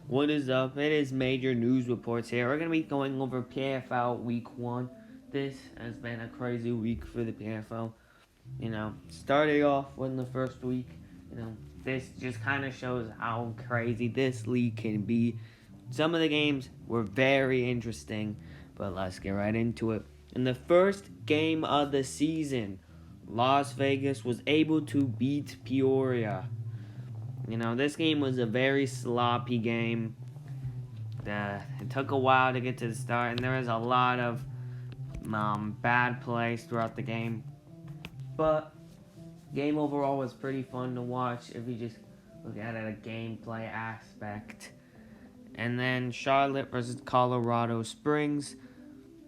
What is up? It is Major News Reports here. We're going to be going over PAFL Week 1. This has been a crazy week for the PAFL. Starting off with the first week, this just kind of shows how crazy this league can be. Some of the games were very interesting, but let's get right into it. In the first game of the season, Las Vegas was able to beat Peoria. This game was a very sloppy game. It took a while to get to the start, and there was a lot of bad plays throughout the game. But game overall was pretty fun to watch if you just look at it a gameplay aspect. And then Charlotte versus Colorado Springs.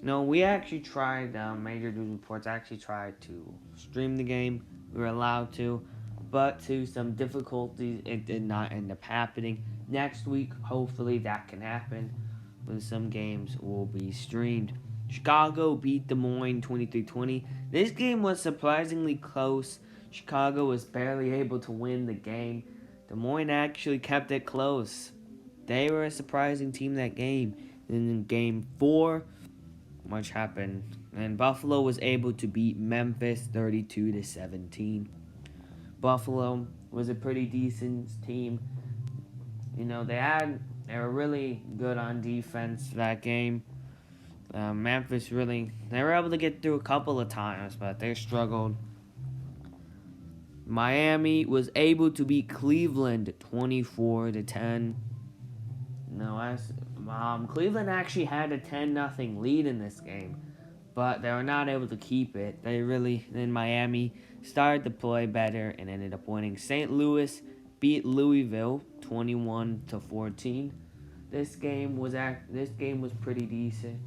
We actually tried, Major News Reports actually tried to stream the game. We were allowed to, but to some difficulties, it did not end up happening. Next week, hopefully that can happen when some games will be streamed. Chicago beat Des Moines 23-20. This game was surprisingly close. Chicago was barely able to win the game. Des Moines actually kept it close. They were a surprising team that game. And in game 4, much happened, and Buffalo was able to beat Memphis 32-17. Buffalo was a pretty decent team. They were really good on defense that game. Memphis they were able to get through a couple of times, but they struggled. Miami was able to beat Cleveland 24-10. Cleveland actually had a 10-0 lead in this game, but they were not able to keep it. Then Miami started to play better and ended up winning. St. Louis beat Louisville 21-14. This game was pretty decent.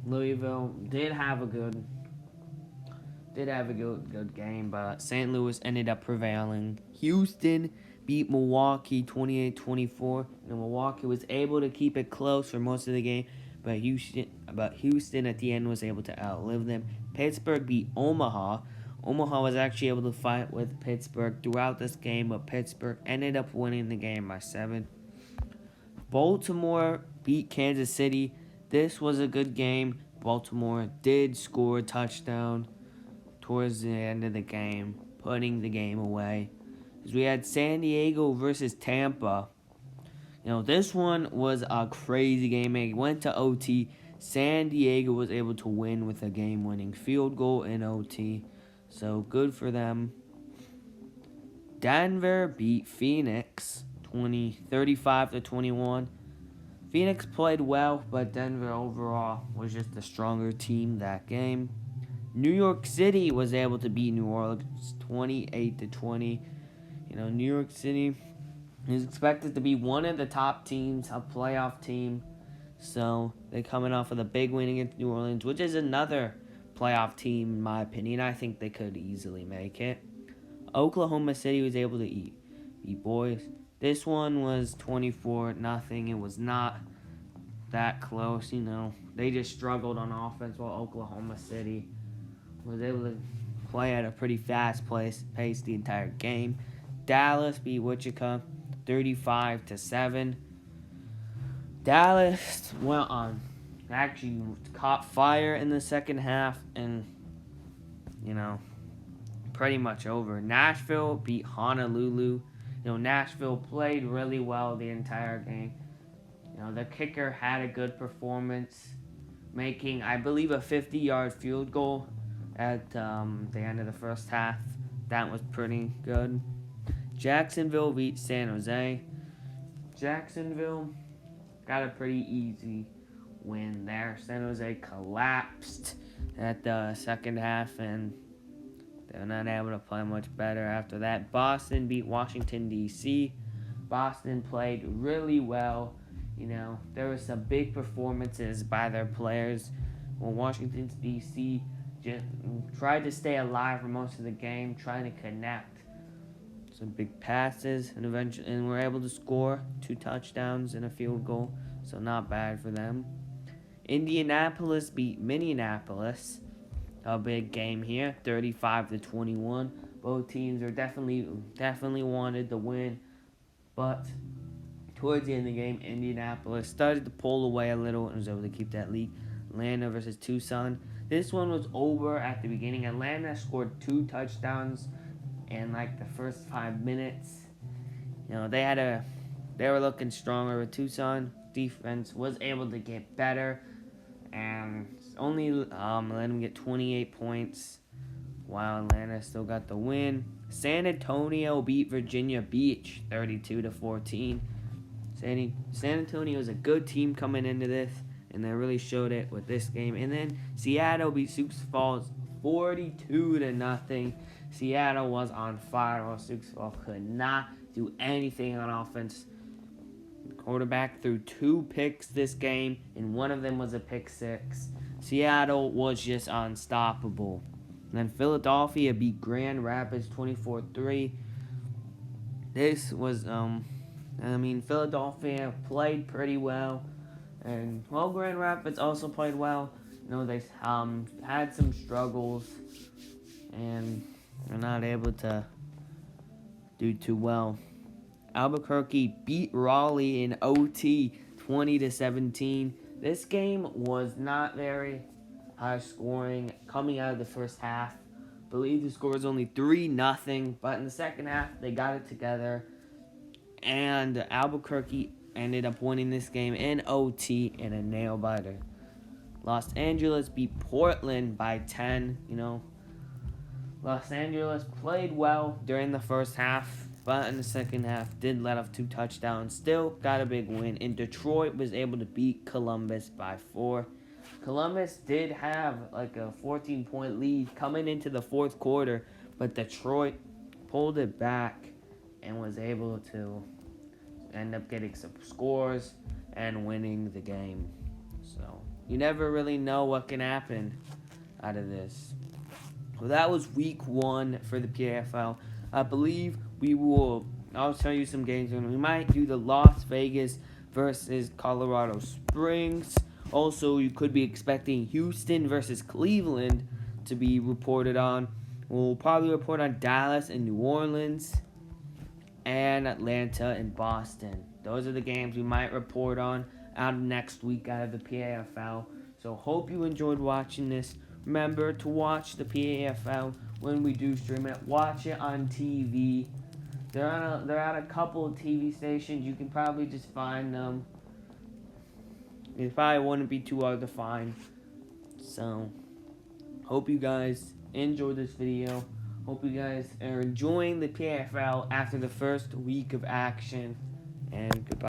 Louisville did have a good game, but St. Louis ended up prevailing. Houston beat Milwaukee 28-24. Milwaukee was able to keep it close for most of the game, but Houston at the end was able to outlive them. Pittsburgh beat Omaha. Omaha was actually able to fight with Pittsburgh throughout this game, but Pittsburgh ended up winning the game by 7. Baltimore beat Kansas City. This was a good game. Baltimore did score a touchdown towards the end of the game, putting the game away. As we had San Diego versus Tampa. This one was a crazy game. It went to OT. San Diego was able to win with a game-winning field goal in OT. So good for them. Denver beat Phoenix 35-21. Phoenix played well, but Denver overall was just the stronger team that game. New York City was able to beat New Orleans 28-20. New York City is expected to be one of the top teams, a playoff team. So they're coming off with a big win against New Orleans, which is another playoff team in my opinion. I think they could easily make it. Oklahoma City was able to beat Boys. This one was 24-0. It was not that close. They just struggled on offense, while Oklahoma City was able to play at a pretty fast pace the entire game. Dallas beat Wichita 35-7. Dallas actually caught fire in the second half, and pretty much over. Nashville beat Honolulu. Nashville played really well the entire game. The kicker had a good performance, making, I believe, a 50-yard field goal at the end of the first half. That was pretty good. Jacksonville beat San Jose. Jacksonville got a pretty easy win there. San Jose collapsed at the second half, and they're not able to play much better after that. Boston beat Washington, D.C. Boston played really well. There were some big performances by their players. Washington, D.C. just tried to stay alive for most of the game, trying to connect some big passes, and were able to score 2 touchdowns and a field goal, so not bad for them. Indianapolis beat Minneapolis. A big game here, 35-21. Both teams are definitely wanted to win, but towards the end of the game, Indianapolis started to pull away a little and was able to keep that lead. Atlanta versus Tucson. This one was over at the beginning. Atlanta scored 2 touchdowns in like the first 5 minutes. You know, they were looking stronger. With Tucson defense was able to get better and only let them get 28 points, while Atlanta still got the win. San Antonio beat Virginia Beach 32-14. San Antonio is a good team coming into this, and they really showed it with this game. And then Seattle beat Sioux Falls 42-0. Seattle was on fire, while Sioux Falls could not do anything on offense. The quarterback threw 2 picks this game, and one of them was a pick 6. Seattle was just unstoppable. And then Philadelphia beat Grand Rapids 24-3. This was Philadelphia played pretty well, and Grand Rapids also played well. You know, they had some struggles, and they're not able to do too well. Albuquerque beat Raleigh in OT 20-17. This game was not very high scoring coming out of the first half. I believe the score was only 3-0, but in the second half they got it together, and Albuquerque ended up winning this game in OT in a nail biter. Los Angeles beat Portland by 10. You know, Los Angeles played well during the first half, but in the second half did let off 2 touchdowns. Still got a big win, and Detroit was able to beat Columbus by 4. Columbus did have like a 14-point lead coming into the fourth quarter, but Detroit pulled it back and was able to end up getting some scores and winning the game. So you never really know what can happen out of this. Well, that was week 1 for the PAFL. I believe I'll tell you some games, and we might do the Las Vegas versus Colorado Springs. Also, you could be expecting Houston versus Cleveland to be reported on. We'll probably report on Dallas and New Orleans, and Atlanta and Boston. Those are the games we might report on out of next week out of the PAFL. So hope you enjoyed watching this. Remember to watch the PAFL when we do stream it. Watch it on TV. They're at a couple of TV stations. You can probably just find them. It probably wouldn't be too hard to find. So, hope you guys enjoyed this video. Hope you guys are enjoying the PAFL after the first week of action. And goodbye.